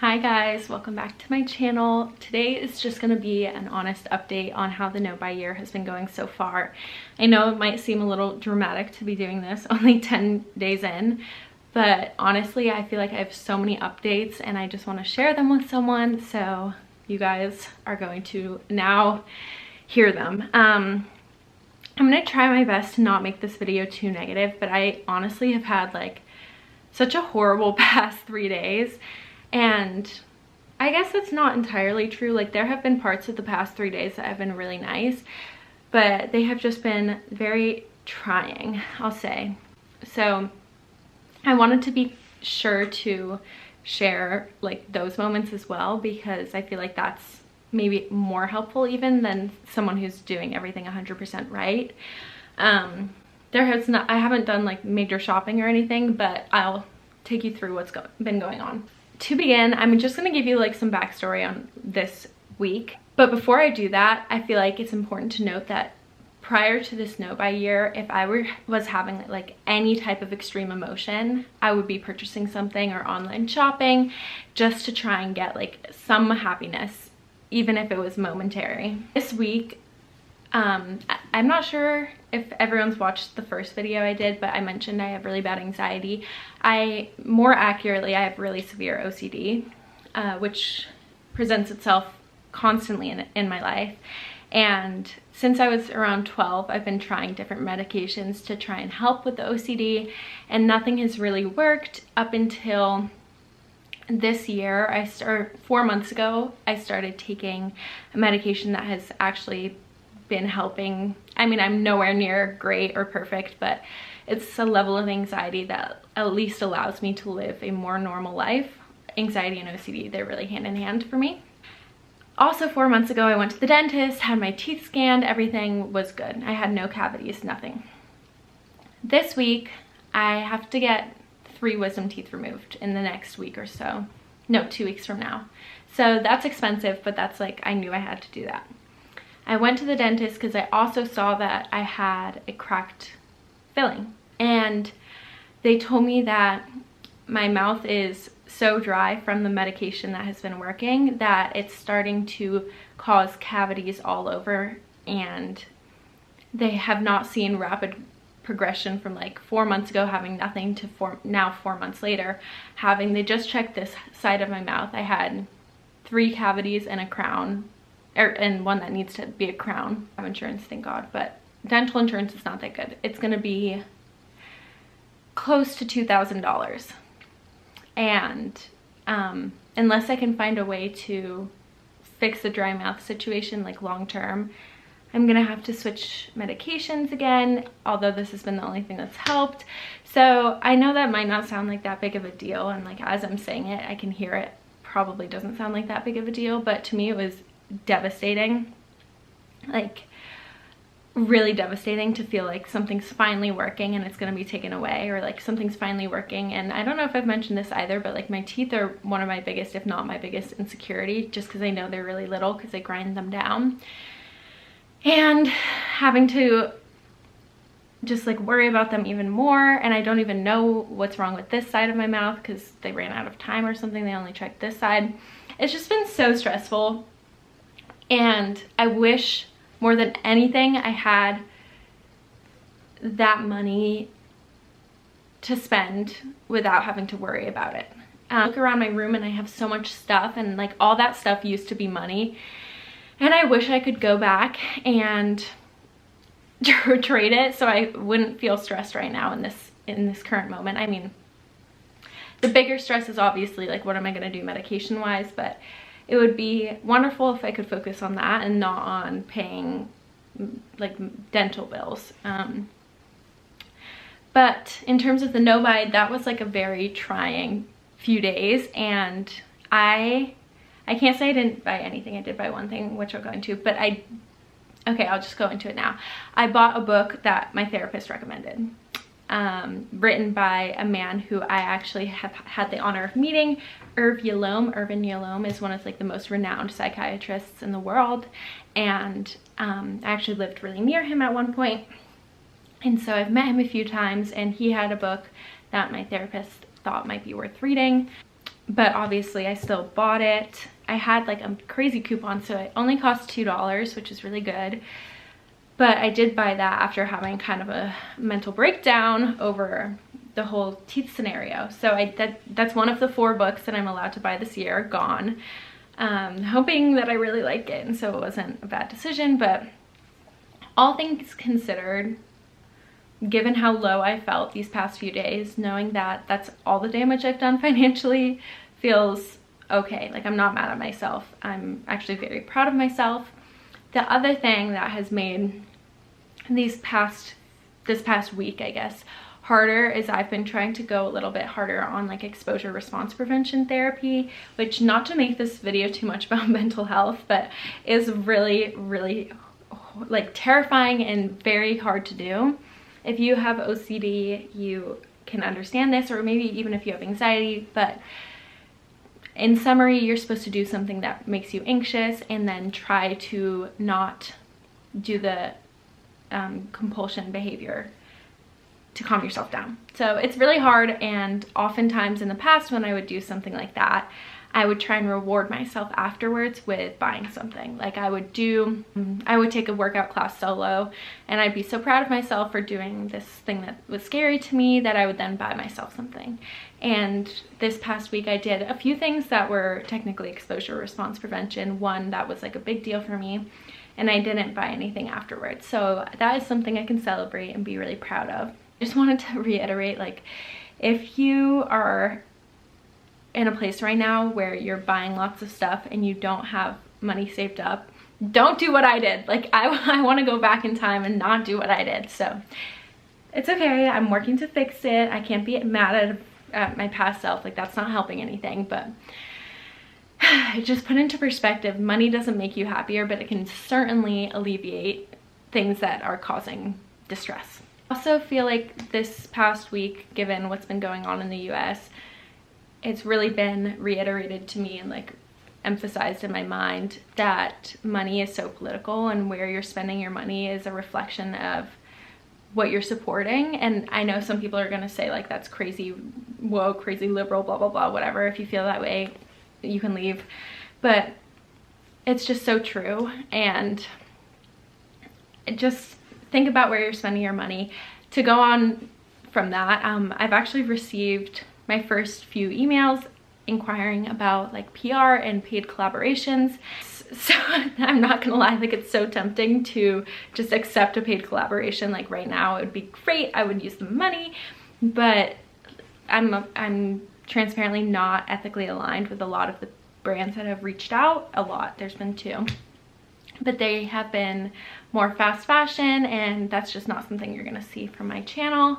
Hi guys, welcome back to my channel. Today is just going to be an honest update on how the no buy year has been going so far. I know it might seem a little dramatic to be doing this only 10 days in, but honestly I feel like I have so many updates and I just want to share them with someone, so you guys are going to now hear them. I'm going to try my best to not make this video too negative, but I honestly have had like such a horrible past 3 days. And I guess that's not entirely true. Like, there have been parts of the past 3 days that have been really nice, but they have just been very trying, I'll say. So I wanted to be sure to share like those moments as well, because I feel like that's maybe more helpful even than someone who's doing everything 100% right. I haven't done like major shopping or anything, but I'll take you through what's been going on. To begin, I'm just going to give you like some backstory on this week. But before I do that, I feel like it's important to note that prior to this no buy year, if I was having like any type of extreme emotion, I would be purchasing something or online shopping just to try and get like some happiness, even if it was momentary. This week, I'm not sure if everyone's watched the first video I did, but I mentioned I have really bad anxiety. More accurately, I have really severe OCD, which presents itself constantly in my life. And since I was around 12, I've been trying different medications to try and help with the OCD, and nothing has really worked up until this year. 4 months ago, I started taking a medication that has actually been helping. I mean, I'm nowhere near great or perfect, but it's a level of anxiety that at least allows me to live a more normal life. Anxiety and OCD, they're really hand in hand for me. Also, 4 months ago, I went to the dentist, had my teeth scanned, everything was good. I had no cavities, nothing. This week, I have to get 3 wisdom teeth removed in the next week or so. No, 2 weeks from now. So that's expensive, but that's like, I knew I had to do that. I went to the dentist because I also saw that I had a cracked filling, and they told me that my mouth is so dry from the medication that has been working that it's starting to cause cavities all over, and they have not seen rapid progression from like 4 months ago having nothing to now 4 months later having. They just checked this side of my mouth. I had 3 cavities and a crown, and one that needs to be a crown. I have insurance, thank God, but dental insurance is not that good. It's gonna be close to $2,000. And unless I can find a way to fix the dry mouth situation like long term, I'm gonna have to switch medications again, although this has been the only thing that's helped. So I know that might not sound like that big of a deal, and like as I'm saying it, I can hear it probably doesn't sound like that big of a deal, but to me it was devastating, like really devastating to feel like something's finally working and it's going to be taken away, or like something's finally working. And I don't know if I've mentioned this either, but like my teeth are one of my biggest, if not my biggest insecurity, just because I know they're really little because I grind them down, and having to just like worry about them even more. And I don't even know what's wrong with this side of my mouth because they ran out of time or something. They only checked this side. It's just been so stressful. And I wish more than anything I had that money to spend without having to worry about it. I look around my room and I have so much stuff, and like all that stuff used to be money. And I wish I could go back and trade it so I wouldn't feel stressed right now in this current moment. I mean, the bigger stress is obviously like, what am I gonna do medication wise, but it would be wonderful if I could focus on that and not on paying like dental bills. But in terms of the no buy, that was like a very trying few days, and I can't say I didn't buy anything. I did buy one thing, which I'll go into, but okay, I'll just go into it now. I bought a book that my therapist recommended, written by a man who I actually have had the honor of meeting. Irvin Yalom is one of like the most renowned psychiatrists in the world, and I actually lived really near him at one point, and so I've met him a few times, and he had a book that my therapist thought might be worth reading. but obviously I still bought it. I had like a crazy coupon, so it only cost $2, which is really good. But I did buy that after having kind of a mental breakdown over the whole teeth scenario. So that's one of the 4 books that I'm allowed to buy this year, gone. Hoping that I really like it, and so it wasn't a bad decision. But all things considered, given how low I felt these past few days, knowing that that's all the damage I've done financially feels okay. Like, I'm not mad at myself. I'm actually very proud of myself. The other thing that has made this past week, I guess, harder is I've been trying to go a little bit harder on like exposure response prevention therapy, which, not to make this video too much about mental health, but is really, really like terrifying and very hard to do. If you have OCD, you can understand this, or maybe even if you have anxiety. But in summary, you're supposed to do something that makes you anxious and then try to not do the compulsion behavior to calm yourself down. So it's really hard, and oftentimes in the past when I would do something like that, I would try and reward myself afterwards with buying something. Like I would take a workout class solo, and I'd be so proud of myself for doing this thing that was scary to me that I would then buy myself something. And this past week I did a few things that were technically exposure response prevention. One that was like a big deal for me, and I didn't buy anything afterwards. So that is something I can celebrate and be really proud of. I just wanted to reiterate, like, if you are in a place right now where you're buying lots of stuff and you don't have money saved up, don't do what I did. Like, I want to go back in time and not do what I did. So it's okay. I'm working to fix it. I can't be mad at my past self. Like, that's not helping anything. But just put into perspective, money doesn't make you happier, but it can certainly alleviate things that are causing distress. I also feel like this past week, given what's been going on in the US, it's really been reiterated to me and like emphasized in my mind that money is so political, and where you're spending your money is a reflection of what you're supporting. And I know some people are gonna say like, that's crazy, whoa, crazy liberal, blah, blah, blah, whatever. If you feel that way, you can leave. But it's just so true. And just think about where you're spending your money. To go on from that, I've actually received my first few emails inquiring about like PR and paid collaborations. So I'm not gonna lie, like, it's so tempting to just accept a paid collaboration. Like right now, it would be great, I would use the money, but I'm transparently not ethically aligned with a lot of the brands that have reached out. There's been 2. But they have been more fast fashion, and that's just not something you're gonna see from my channel.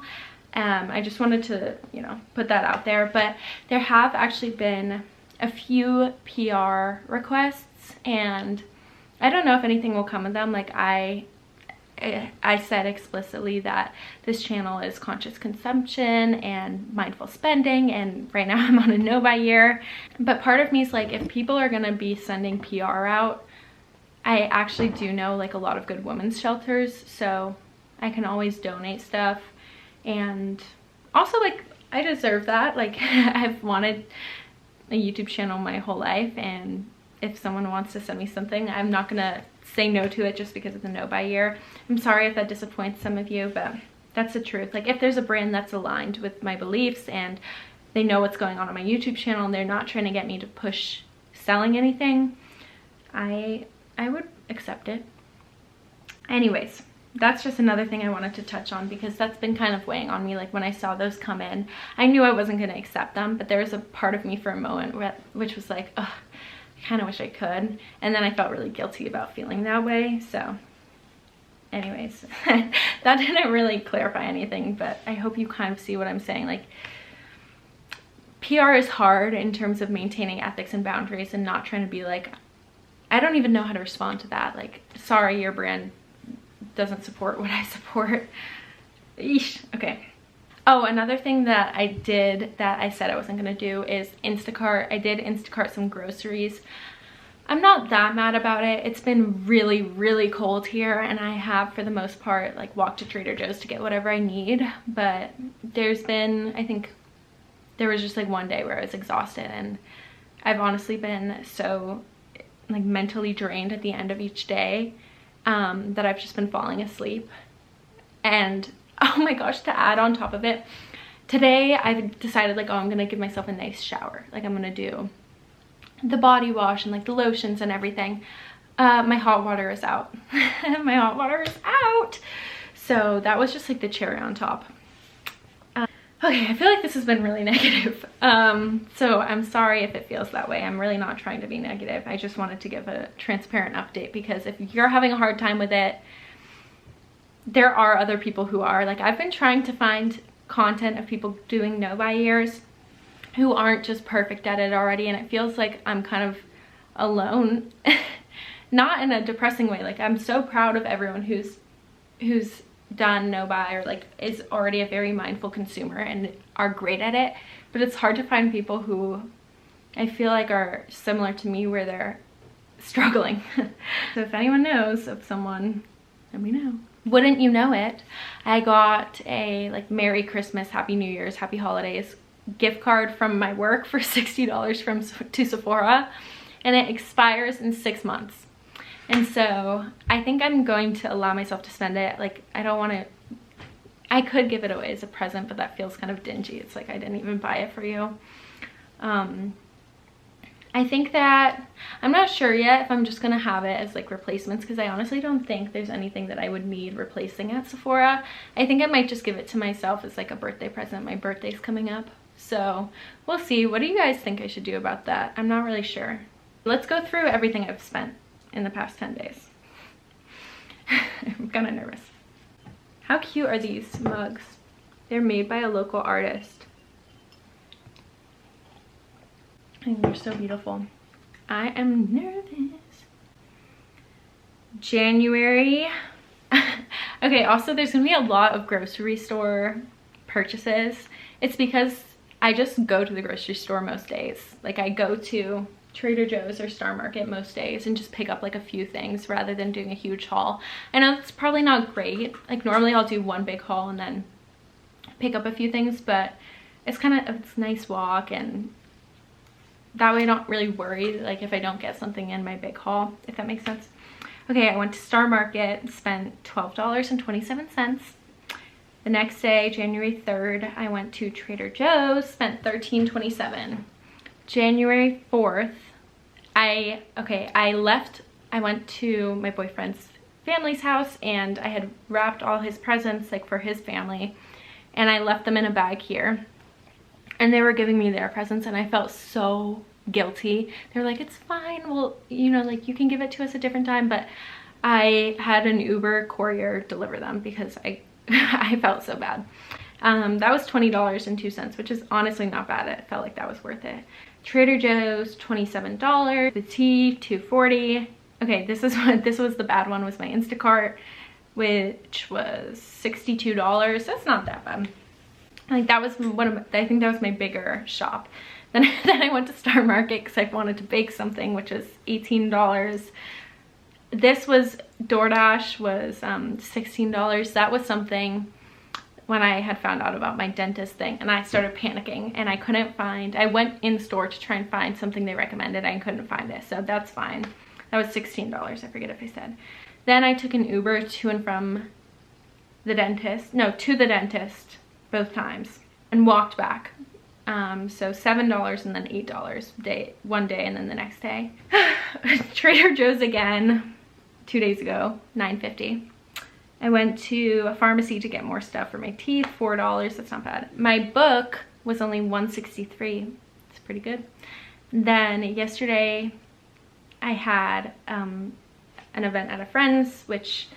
I just wanted to, you know, put that out there. But there have actually been a few PR requests, and I don't know if anything will come of them. Like I said explicitly that this channel is conscious consumption and mindful spending, and right now I'm on a no buy year. But part of me is like, if people are gonna be sending PR out, I actually do know like a lot of good women's shelters, so I can always donate stuff. And also, like, I deserve that. Like, I've wanted a YouTube channel my whole life, and if someone wants to send me something, I'm not gonna say no to it just because of the no buy year. I'm sorry if that disappoints some of you, but that's the truth. Like, if there's a brand that's aligned with my beliefs and they know what's going on my YouTube channel and they're not trying to get me to push selling anything, I would accept it. Anyways, that's just another thing I wanted to touch on, because that's been kind of weighing on me. Like, when I saw those come in, I knew I wasn't going to accept them, but there was a part of me for a moment which was like, ugh, I kind of wish I could. And then I felt really guilty about feeling that way. So anyways, that didn't really clarify anything, but I hope you kind of see what I'm saying. Like, PR is hard in terms of maintaining ethics and boundaries and not trying to be like, I don't even know how to respond to that. Like, sorry, your brand doesn't support what I support. Eesh. Okay. Oh, another thing that I did that I said I wasn't gonna do is Instacart. I did Instacart some groceries. I'm not that mad about it. It's been really, really cold here, and I have, for the most part, like walked to Trader Joe's to get whatever I need. But there's been, I think, there was just like one day where I was exhausted, and I've honestly been so like mentally drained at the end of each day that I've just been falling asleep. And oh my gosh, to add on top of it, today I've decided like, oh, I'm gonna give myself a nice shower. Like I'm gonna do the body wash and like the lotions and everything. My hot water is out. My hot water is out. So that was just like the cherry on top. Okay, I feel like this has been really negative. So I'm sorry if it feels that way. I'm really not trying to be negative. I just wanted to give a transparent update, because if you're having a hard time with it, there are other people who are. Like, I've been trying to find content of people doing no buy years who aren't just perfect at it already, and it feels like I'm kind of alone. Not in a depressing way. Like, I'm so proud of everyone who's done no buy or like is already a very mindful consumer and are great at it, but it's hard to find people who I feel like are similar to me, where they're struggling. So if anyone knows of someone, let me know. Wouldn't you know it, I got a like Merry Christmas, Happy New Year's, Happy Holidays gift card from my work for $60 to Sephora, and it expires in 6 months. And so I think I'm going to allow myself to spend it. Like, I don't want to, I could give it away as a present, but that feels kind of dingy. It's like I didn't even buy it for you. I think that, I'm not sure yet if I'm just gonna have it as like replacements, because I honestly don't think there's anything that I would need replacing at Sephora. I think I might just give it to myself as like a birthday present. My birthday's coming up, so we'll see. What do you guys think I should do about that? I'm not really sure. Let's go through everything I've spent in the past 10 days. I'm kind of nervous. How cute are these mugs? They're made by a local artist. And they're so beautiful. I am nervous. January. Okay, also there's gonna be a lot of grocery store purchases. It's because I just go to the grocery store most days. Like, I go to Trader Joe's or Star Market most days and just pick up like a few things rather than doing a huge haul. I know it's probably not great. Like, normally I'll do one big haul and then pick up a few things, but it's kind of, it's a nice walk, and that way I don't really worry like if I don't get something in my big haul, if that makes sense. Okay, I went to Star Market, spent $12.27. The next day, January 3rd, I went to Trader Joe's, spent $13.27. January 4th, I went to my boyfriend's family's house, and I had wrapped all his presents like for his family, and I left them in a bag here, and they were giving me their presents, and I felt so guilty. They were like, it's fine, well, you know, like you can give it to us a different time, but I had an Uber courier deliver them because I felt so bad. That was $20.02, which is honestly not bad. It felt like that was worth it. Trader Joe's, $27. The tea, $2.40. Okay, this was the bad one, was my Instacart, which was $62. That's not that bad. Like, that was I think that was my bigger shop. Then I went to Star Market because I wanted to bake something, which was $18. This was, DoorDash was $16. That was something when I had found out about my dentist thing, and I started panicking, and I went in store to try and find something they recommended. I couldn't find it, so that's fine. That was $16, I forget if I said. Then I took an Uber to and from the dentist, no, to the dentist both times, and walked back. So $7 and then $8 one day, and then the next day. Trader Joe's again, 2 days ago, $9.50. I went to a pharmacy to get more stuff for my teeth, $4, that's not bad. My book was only $163, it's pretty good. Then yesterday I had an event at a friend's, which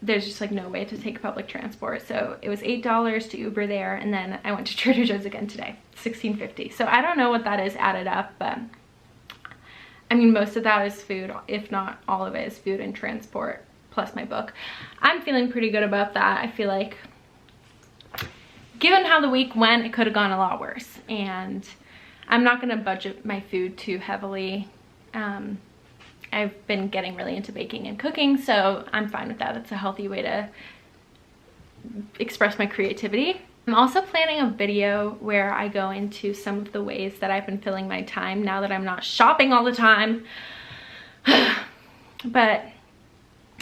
there's just like no way to take public transport. So it was $8 to Uber there, and then I went to Trader Joe's again today, $16.50. So I don't know what that is added up, but I mean, most of that is food, if not all of it is food and transport, plus my book. I'm feeling pretty good about that. I feel like, given how the week went, it could have gone a lot worse, and I'm not gonna budget my food too heavily. I've been getting really into baking and cooking, so I'm fine with that. It's a healthy way to express my creativity. I'm also planning a video where I go into some of the ways that I've been filling my time now that I'm not shopping all the time. But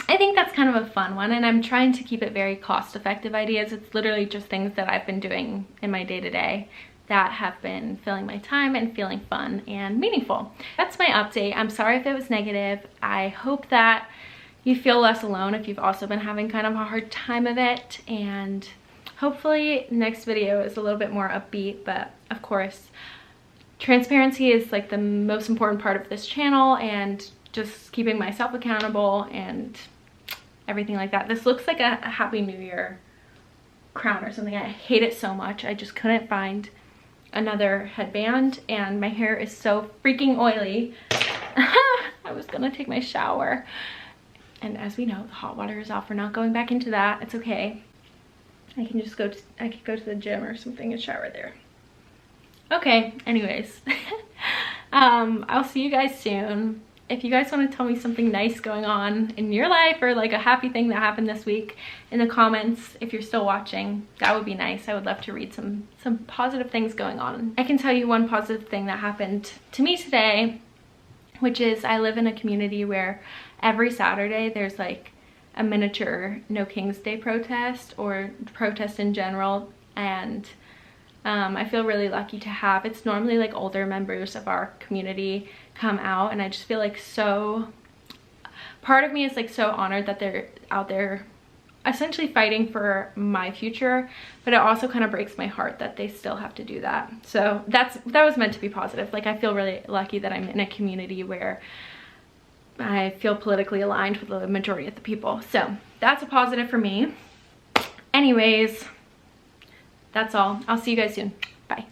I think that's kind of a fun one, and I'm trying to keep it very cost-effective ideas. It's literally just things that I've been doing in my day-to-day that have been filling my time and feeling fun and meaningful. That's my update. I'm sorry if it was negative. I hope that you feel less alone if you've also been having kind of a hard time of it, and hopefully next video is a little bit more upbeat. But of course, transparency is like the most important part of this channel, and just keeping myself accountable and everything like that. This looks like a Happy New Year crown or something. I hate it so much. I just couldn't find another headband, and my hair is so freaking oily. I was gonna take my shower, and as we know, the hot water is off. We're not going back into that. It's okay. I can just I could go to the gym or something and shower there. Okay, anyways. I'll see you guys soon. If you guys want to tell me something nice going on in your life, or like a happy thing that happened this week, in the comments, if you're still watching, that would be nice. I would love to read some positive things going on. I can tell you one positive thing that happened to me today, which is I live in a community where every Saturday there's like a miniature No King's Day protest, or protest in general, and I feel really lucky to have, it's normally like older members of our community come out, and I just feel like part of me is like so honored that they're out there essentially fighting for my future, but it also kind of breaks my heart that they still have to do that. So that was meant to be positive. Like, I feel really lucky that I'm in a community where I feel politically aligned with the majority of the people. So that's a positive for me. Anyways, that's all. I'll see you guys soon. Bye.